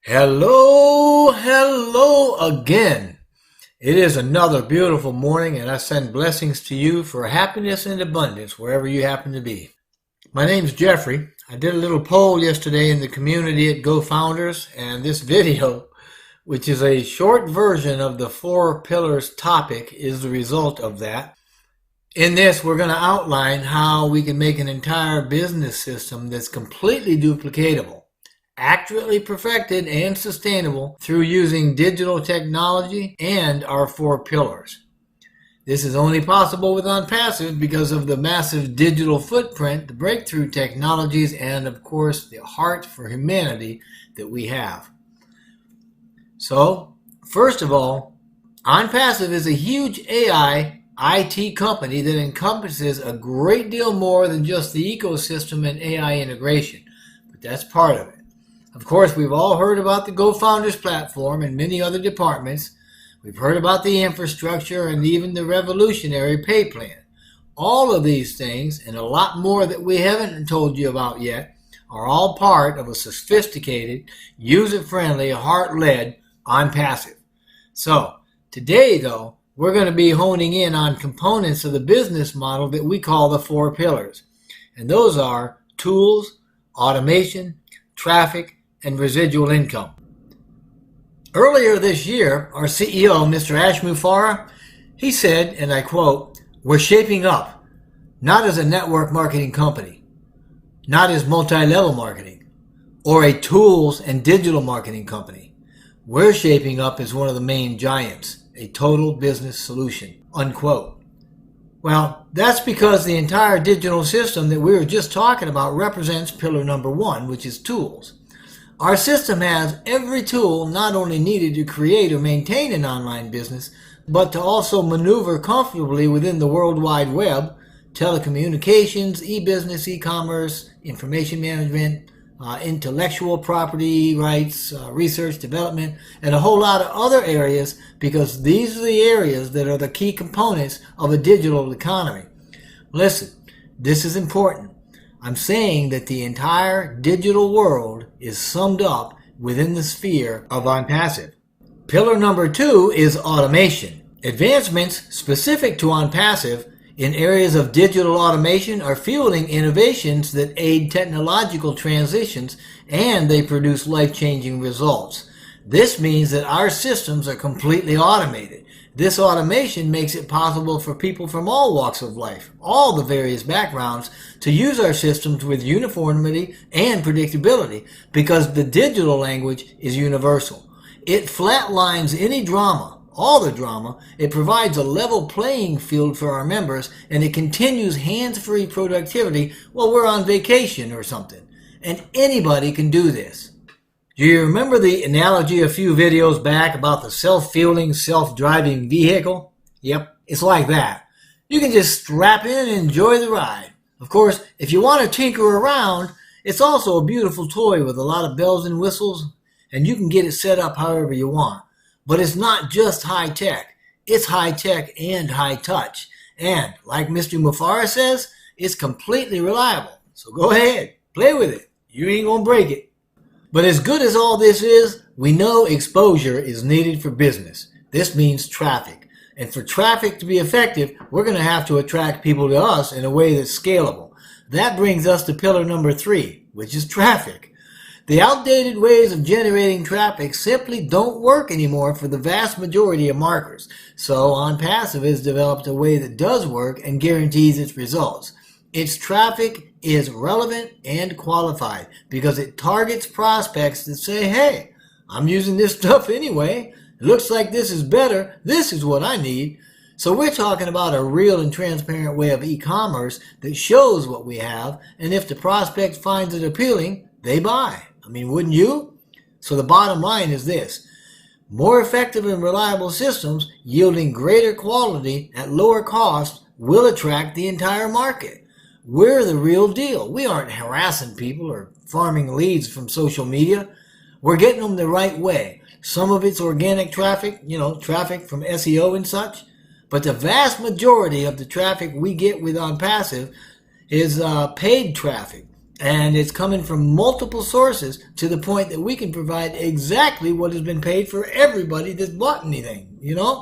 Hello again. It is another beautiful morning, and I send blessings to you for happiness and abundance wherever you happen to be. My name's Jeffrey. I did a little poll yesterday in the community at GoFounders, and this video, which is a short version of the 4 pillars topic, is the result of that. In this, we're going to outline how we can make an entire business system that's completely duplicatable, accurately perfected and sustainable through using digital technology and our 4 pillars. This is only possible with Onpassive because of the massive digital footprint, the breakthrough technologies, and of course the heart for humanity that we have. So, first of all, Onpassive is a huge AI IT company that encompasses a great deal more than just the ecosystem and AI integration, but that's part of it. Of course, we've all heard about the GoFounders platform and many other departments. We've heard about the infrastructure and even the revolutionary pay plan. All of these things, and a lot more that we haven't told you about yet, are all part of a sophisticated, user-friendly, heart-led Onpassive. So, today though, we're going to be honing in on components of the business model that we call the 4 pillars. And those are tools, automation, traffic, and residual income. Earlier this year, our CEO, Mr. Mufareh, he said, and I quote, "We're shaping up, not as a network marketing company, not as multi-level marketing, or a tools and digital marketing company. We're shaping up as one of the main giants, a total business solution," unquote. Well, that's because the entire digital system that we were just talking about represents pillar number 1, which is tools. Our system has every tool not only needed to create or maintain an online business, but to also maneuver comfortably within the World Wide Web, telecommunications, e-business, e-commerce, information management, intellectual property rights, research, development, and a whole lot of other areas, because these are the areas that are the key components of a digital economy. Listen, this is important. I'm saying that the entire digital world is summed up within the sphere of Onpassive. Pillar number 2 is automation. Advancements specific to Onpassive in areas of digital automation are fueling innovations that aid technological transitions, and they produce life-changing results. This means that our systems are completely automated. This automation makes it possible for people from all walks of life, all the various backgrounds, to use our systems with uniformity and predictability, because the digital language is universal. It flatlines any drama, all the drama. It provides a level playing field for our members, and it continues hands-free productivity while we're on vacation or something. And anybody can do this. Do you remember the analogy a few videos back about the self-fueling, self-driving vehicle? Yep, it's like that. You can just strap in and enjoy the ride. Of course, if you want to tinker around, it's also a beautiful toy with a lot of bells and whistles, and you can get it set up however you want. But it's not just high-tech. It's high-tech and high-touch. And, like Mr. Mufareh says, it's completely reliable. So go ahead, play with it. You ain't gonna break it. But as good as all this is, we know exposure is needed for business. This means traffic. And for traffic to be effective, we're going to have to attract people to us in a way that's scalable. That brings us to pillar number 3, which is traffic. The outdated ways of generating traffic simply don't work anymore for the vast majority of marketers. So Onpassive has developed a way that does work and guarantees its results. Its traffic is relevant and qualified because it targets prospects that say, "Hey, I'm using this stuff anyway. It looks like this is better. This is what I need." So we're talking about a real and transparent way of e-commerce that shows what we have, and if the prospect finds it appealing, they buy. I mean, wouldn't you? So the bottom line is this: more effective and reliable systems yielding greater quality at lower cost will attract the entire market. We're the real deal. We aren't harassing people or farming leads from social media. We're getting them the right way. Some of it's organic traffic, traffic from SEO and such. But the vast majority of the traffic we get with Onpassive is paid traffic. And it's coming from multiple sources to the point that we can provide exactly what has been paid for everybody that's bought anything.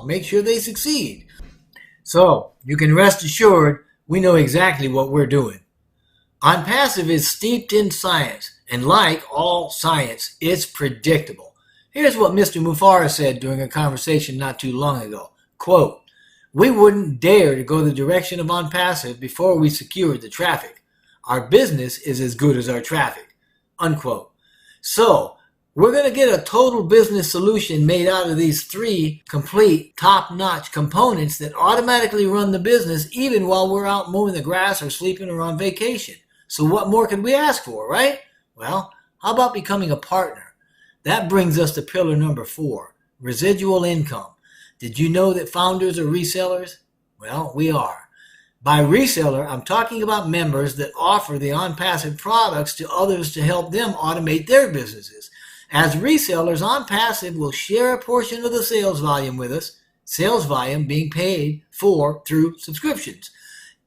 Make sure they succeed. So you can rest assured we know exactly what we're doing. Onpassive is steeped in science, and like all science, it's predictable. Here's what Mr. Mufareh said during a conversation not too long ago. Quote, "We wouldn't dare to go the direction of Onpassive before we secured the traffic. Our business is as good as our traffic." Unquote. So, we're going to get a total business solution made out of these 3 complete, top-notch components that automatically run the business even while we're out mowing the grass or sleeping or on vacation. So what more could we ask for, right? Well, how about becoming a partner? That brings us to pillar number 4, residual income. Did you know that founders are resellers? Well, we are. By reseller, I'm talking about members that offer the Onpassive products to others to help them automate their businesses. As resellers, Onpassive will share a portion of the sales volume with us, sales volume being paid for through subscriptions.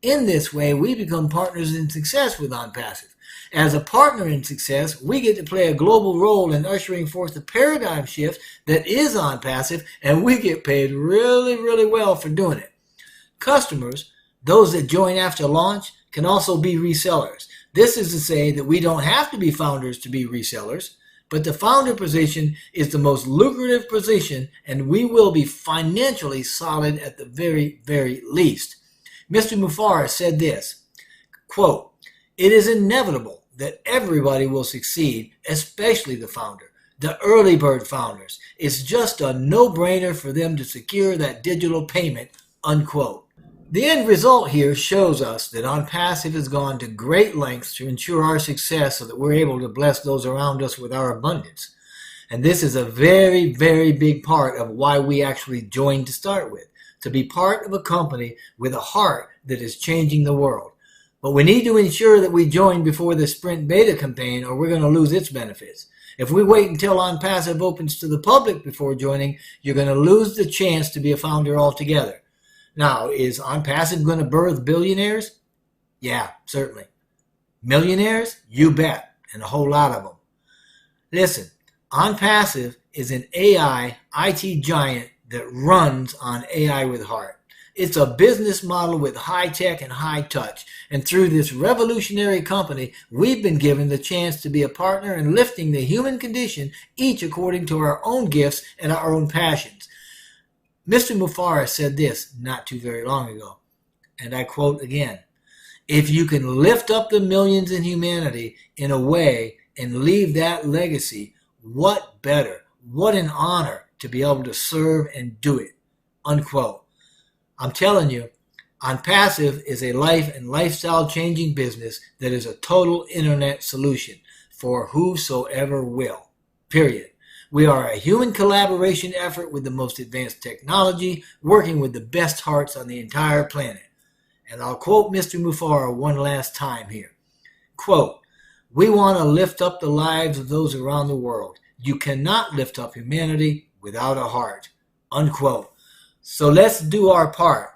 In this way, we become partners in success with Onpassive. As a partner in success, we get to play a global role in ushering forth the paradigm shift that is Onpassive, and we get paid really, really well for doing it. Customers, those that join after launch, can also be resellers. This is to say that we don't have to be founders to be resellers, but the founder position is the most lucrative position, and we will be financially solid at the very, very least. Mr. Mufareh said this, quote, "It is inevitable that everybody will succeed, especially the founder, the early bird founders. It's just a no-brainer for them to secure that digital payment," unquote. The end result here shows us that Onpassive has gone to great lengths to ensure our success so that we're able to bless those around us with our abundance. And this is a very, very big part of why we actually joined to start with, to be part of a company with a heart that is changing the world. But we need to ensure that we join before the Sprint Beta campaign, or we're going to lose its benefits. If we wait until Onpassive opens to the public before joining, you're going to lose the chance to be a founder altogether. Now, is Onpassive going to birth billionaires? Yeah, certainly. Millionaires? You bet, and a whole lot of them. Listen, Onpassive is an AI IT giant that runs on AI with heart. It's a business model with high tech and high touch. And through this revolutionary company, we've been given the chance to be a partner in lifting the human condition, each according to our own gifts and our own passions. Mr. Mufareh said this not too very long ago, and I quote again, "If you can lift up the millions in humanity in a way and leave that legacy, what better? What an honor to be able to serve and do it," unquote. I'm telling you, Onpassive is a life and lifestyle changing business that is a total internet solution for whosoever will, period. We are a human collaboration effort with the most advanced technology, working with the best hearts on the entire planet. And I'll quote Mr. Mufareh one last time here. Quote, "We want to lift up the lives of those around the world. You cannot lift up humanity without a heart," unquote. So let's do our part.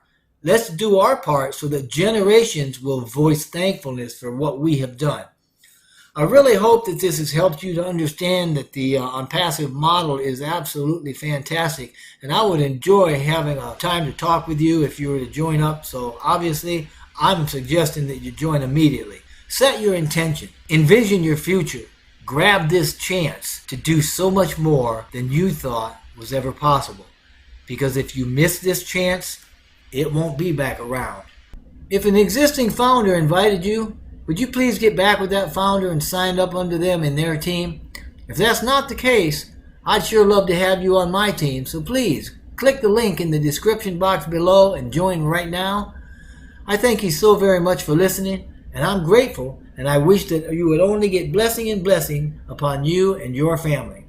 Let's do our part so that generations will voice thankfulness for what we have done. I really hope that this has helped you to understand that the Onpassive model is absolutely fantastic, and I would enjoy having a time to talk with you if you were to join up. So obviously, I'm suggesting that you join immediately. Set your intention. Envision your future. Grab this chance to do so much more than you thought was ever possible. Because if you miss this chance, it won't be back around. If an existing founder invited you, would you please get back with that founder and sign up under them in their team? If that's not the case, I'd sure love to have you on my team, so please click the link in the description box below and join right now. I thank you so very much for listening, and I'm grateful, and I wish that you would only get blessing and blessing upon you and your family.